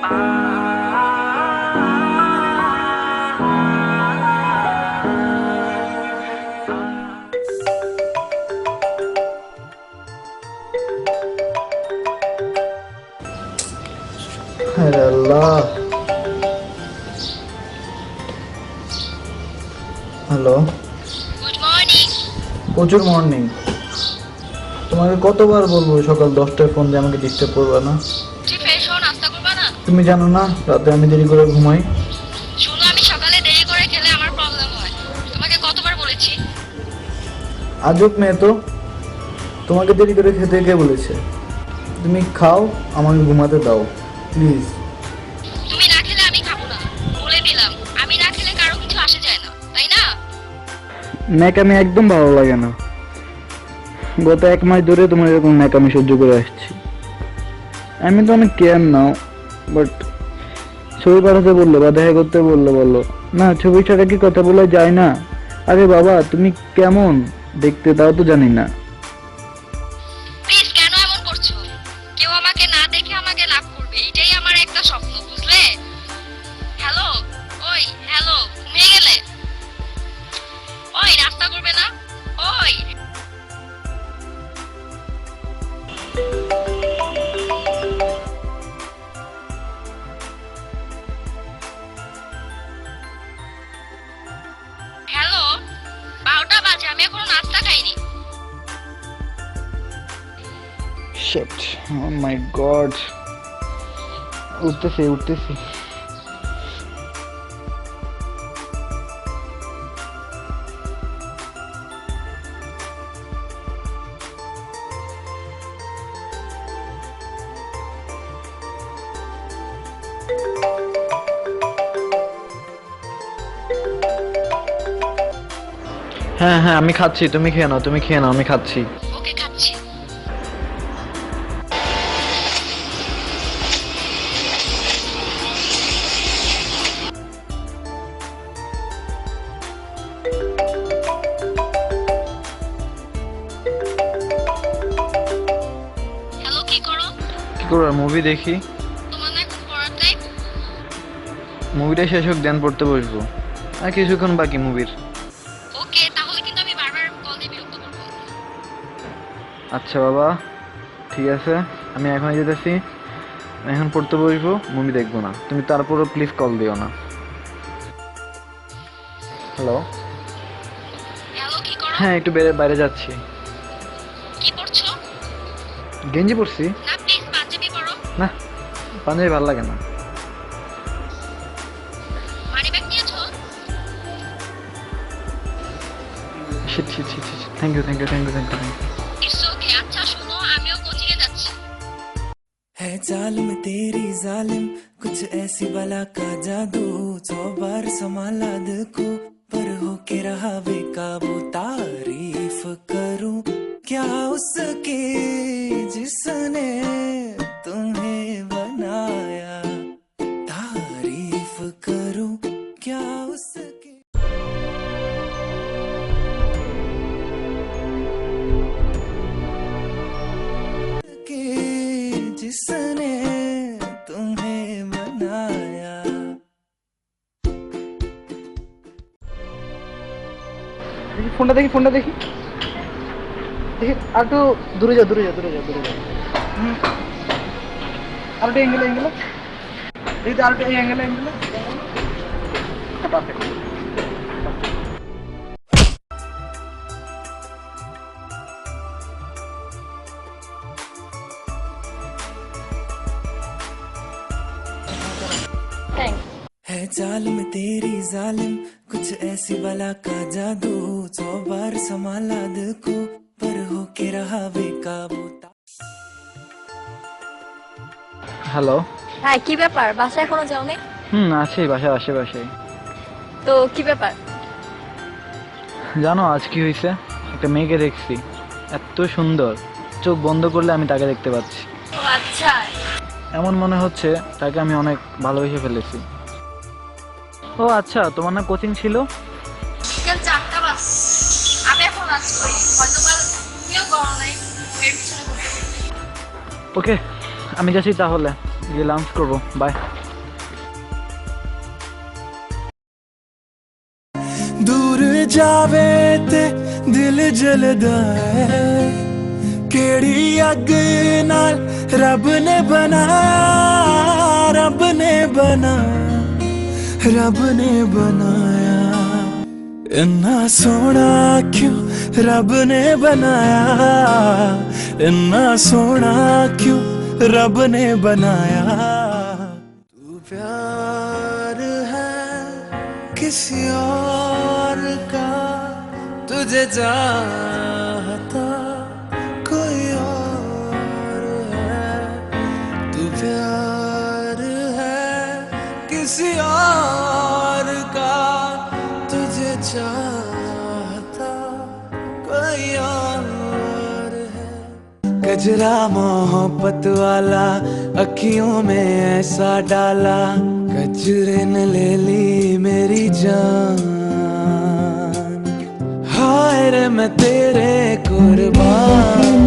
আরে আল্লাহ। Hello, good morning. প্রচুর মর্নিং। তোমাকে কতবার বলবো সকাল 10টায় ফোন দিয়ে আমাকে ডিস্টার্ব করবে না? তুমি ফ্রেশ হও, নাস্তা করবা না? তুমি জানো না রাতে আমি দেরি করে ঘুমাই। শুনো, আমি সকালে দেরি করে খেলে আমার প্রবলেম হয়। তোমাকে কতবার বলেছি? আজব মেয়ে তো, তোমাকে দেরি করে খেতে কে বলেছে? তুমি খাও, আমাকে ঘুমাতে দাও প্লিজ। তুমি না খেলে আমি খাবো না, বলে দিলাম। আমি না খেলে কারো কিছু আসে যায় না, তাই না? ন্যাকামি একদম ভালো লাগে না। গত 1 মাস ধরে তোমার এরকম ন্যাকামি সহ্য করে আসছি। আমি তো অনেক কেয়ার নাও, বাট ছবি পাঠাতে বললো বা দেখা করতে বললো, বললো না ছবি ছাড়া কি কথা বলা যায় না? আরে বাবা, তুমি কেমন দেখতে তাও তো জানি না। প্লিজ, কেন এমন করছো? কেউ আমাকে না দেখে আমাকে লাভ করবে, এটাই আমার একটা স্বপ্ন, বুঝলে? হ্যালো, ওই হ্যালো, ঘুমিয়ে গেলে? ওই নাস্তা করবে না? ওই হ্যালো, 12টা বাজে, আমি এখনো নাস্তা খাইনি। শিট, ও মাই গড। উঠতেছি উঠতেছি। হ্যাঁ হ্যাঁ, আমি খাচ্ছি, তুমি খেয়ে নাও, তুমি খেয়ে নাও, আমি খাচ্ছি। ওকে, খাচ্ছি। হ্যালো, কি করো? কি করবো, মুভি দেখি। তোমার না এখন পড়ার টাইম? মুভিটা শেষ হোক দেন পড়তে বসবো। আর কিছুক্ষণ বাকি মুভির। ওকে, তাহলে কিন্তু আমি বারবার কল দিয়ে বিরক্ত করবো। আচ্ছা বাবা, ঠিক আছে, আমি এখন যেতেছি। আমি এখন পড়তে বসবো, মুভি দেখবো না। তুমি তারপরও প্লিজ কল দিও না। হ্যালো। হ্যালো, কি করো? হ্যাঁ, একটু বাইরে যাচ্ছি। কি পড়ছো? গেঞ্জি পরছি। না, প্লিজ পাঞ্জাবি পরো। না, পাঞ্জাবি ভালো লাগে না। মানিব্যাগ নিয়েছো? Shit shit shit shit, thank you thank you thank you thank you thank you. It's okay. আচ্ছা শোনো, আমিও কোচিং এ যাচ্ছি। है चाल में तेरी जालिम कुछ ऐसी बला का जादू 100 बार संभाला दिल को पर हो के रहा बेकाबू तारीफ करूं क्या उसकी जिसने तुम्हें बनाया तारीफ करूं क्या उसकी जिसने तुम्हें बनाया। দেখি ফোনটা, দেখি ফোনটা, দেখি দেখি। আর একটু দূরে যাও দূরে যাও দূরে যাও দূরে যাও। আর একটু অ্যাঙ্গেলে অ্যাঙ্গেলে দেখি, আর একটু এই অ্যাঙ্গেলে অ্যাঙ্গেলে। পারফেক্ট। থ্যাঙ্কস। है चाल में तेरी जालिम कुछ ऐसी बला का जादू 100 बार संभाला दिल को पर हो के रहा बेकाबू। হ্যালো। হ্যাঁ, কি ব্যাপার? বাসায় এখনো যাওনি? আছি বাসার আশেপাশে। তো কি ব্যাপার? জানো আজ কি হয়েছে? একটা মেয়েকে দেখছি, এত সুন্দর, চোখ বন্ধ করলে আমি তাকে দেখতে পাচ্ছি। ও আচ্ছা। এমন মনে হচ্ছে তাকে আমি অনেক ভালোবেসে ফেলেছি। ও আচ্ছা, তোমার না কোচিং ছিল? বিকেল 4টা বাজে। আমি এখন আছি, হয়তো বা তুমিও করো নাই। এর পিছনে ঘুরে। ওকে, আমি যাচ্ছি তাহলে। গিয়ে লাঞ্চ করবো, বাই। दूर जावे ते दिल जलदा है केड़ी अग नाल रब ने बनाया इन्ना सोना क्यों रब ने बनाया इन्ना सोना क्यों रब ने बनाया तू प्यार है किसी और का तुझे चाहता कोई और है तू प्यार है किसी और का तुझे चाहता कोई और है गजरा मोहब्बत वाला अखियों में ऐसा डाला गजरे ने ले ली मेरी जान हाय रे मैं तेरे कुर्बान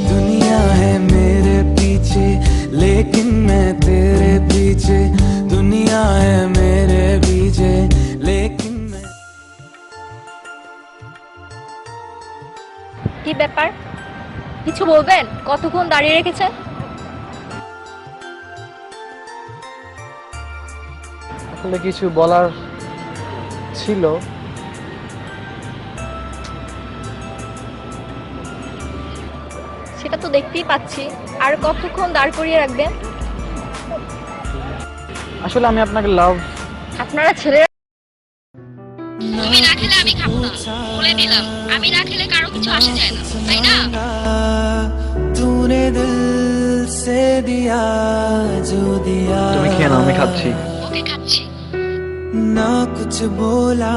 दुनिया है मेरे पीछे लेकिन मैं तेरे पीछे दुनिया है मेरे पीछे लेकिन मैं কি ব্যাপার, কিছু বলবেন? কতক্ষণ দাঁড়িয়ে রেখেছেন? আসলে কিছু বলার ছিল। সেটা তো দেখতেই পাচ্ছি, আর কতক্ষণ দাঁড় করিয়ে রাখবেন? আসলে আমি আপনাকে লাভ। আপনারা ছেলেরা তুমি না খেলে আমি খাবো না, বলে দিলাম। আমি না খেলে কারো কিছু আসে যায় না, তাই না? तूने दिल से दिया जो दिया তুমি খেয়ে নাও, আমি খাচ্ছি। ওকে, খাচ্ছি। ना कुछ बोला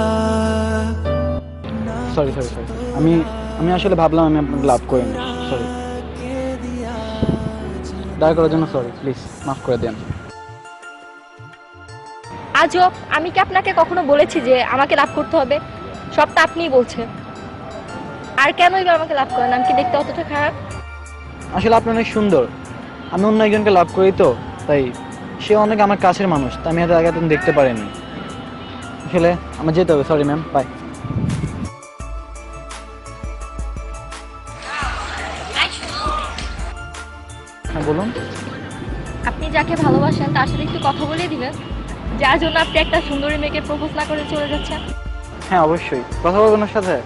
সরি সরি সরি, আমি আমি আসলে ভাবলাম আমি আপনাকে লাভ করিনি। সরি, দাঁড় করার জন্য সরি, প্লিজ মাফ করে দেন। আজব, আমি কি আপনাকে কখনো বলেছি যে আমাকে লাভ করতে হবে? সবটা আপনিই বলছেন। আর কেনই বা আমাকে লাভ করেন? আমি কি দেখতে অতটা খারাপ? আসলে আপনি অনেক সুন্দর, আমি অন্য একজনকে লাভ করি তো, তাই সে অনেক আমার কাছের মানুষ, তাই আমি এত আগে তুমি দেখতে পারিনি। আসলে আমার যেতে হবে, সরি ম্যাম, বাই। হ্যাঁ বলুন। আপনি যাকে ভালোবাসেন তার সাথে একটু কথা বলে দিবেন, যার জন্য আপনি একটা সুন্দরী মেয়েকে প্রপোজ না করে চলে যাচ্ছেন। হ্যাঁ অবশ্যই, কথা বলবেন ওর সাথে।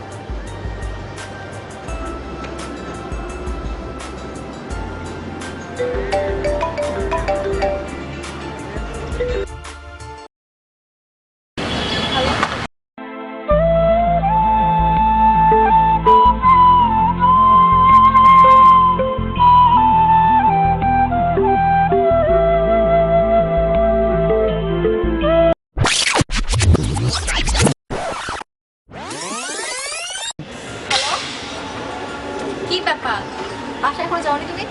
কি ব্যাপার, বাসায় করে যাওনি তুমি?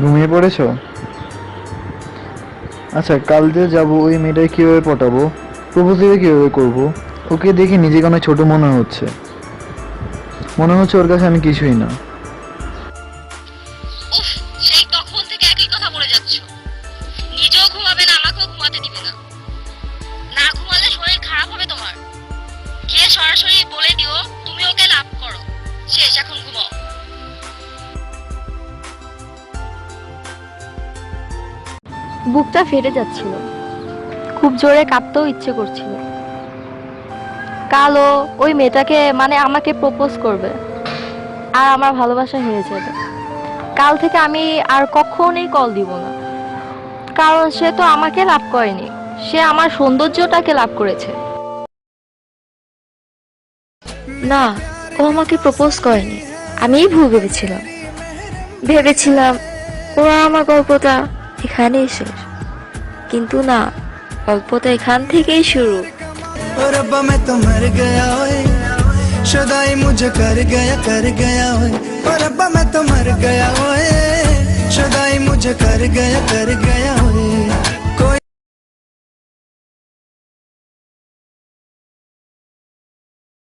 ঘুমিয়ে পড়েছো? আচ্ছা, কাল যে যাবো ওই মেয়েটাকে কিভাবে পটাবো, প্রপোজ কিভাবে করবো? ওকে দেখে নিজেকে অনেক ছোট মনে হচ্ছে ওর কাছে আমি কিছুই না। উফ, সেই তখন থেকে একই কথা বলে যাচ্ছ। নিজেও ঘুমাবে না, আমাকেও ঘুমাতে দিবে না। না ঘুমালে শরীর খারাপ হবে তোমার। গিয়ে সরাসরি বলে দিও তুমি ওকে লাভ করো। শেষ, এখন ঘুমাও। বুকটা ফেটে যাচ্ছিল, খুব জোরে কাঁদতেও ইচ্ছে করছিল। কালো ওই মেয়েটাকে মানে আমাকে প্রপোজ করবে আর আমার ভালোবাসা হয়ে যাবে। কাল থেকে আমি আর কখনোই কল দিব না, কারণ সে তো আমাকে লাভ করেনি, সে আমার সৌন্দর্যটাকে লাভ করেছে। না, ও আমাকে প্রপোজ করেনি, আমিই ভুল ভেবেছিলাম ওরা আমার গল্পটা এখানেই শেষ, কিন্তু না, গল্পটা এখান থেকেই শুরু। और रब्बा मैं तो मर गया ओए शुदाई मुझे कर गया ओए और रब्बा मैं तो मर गया ओए शुदाई मुझे कर गया ओए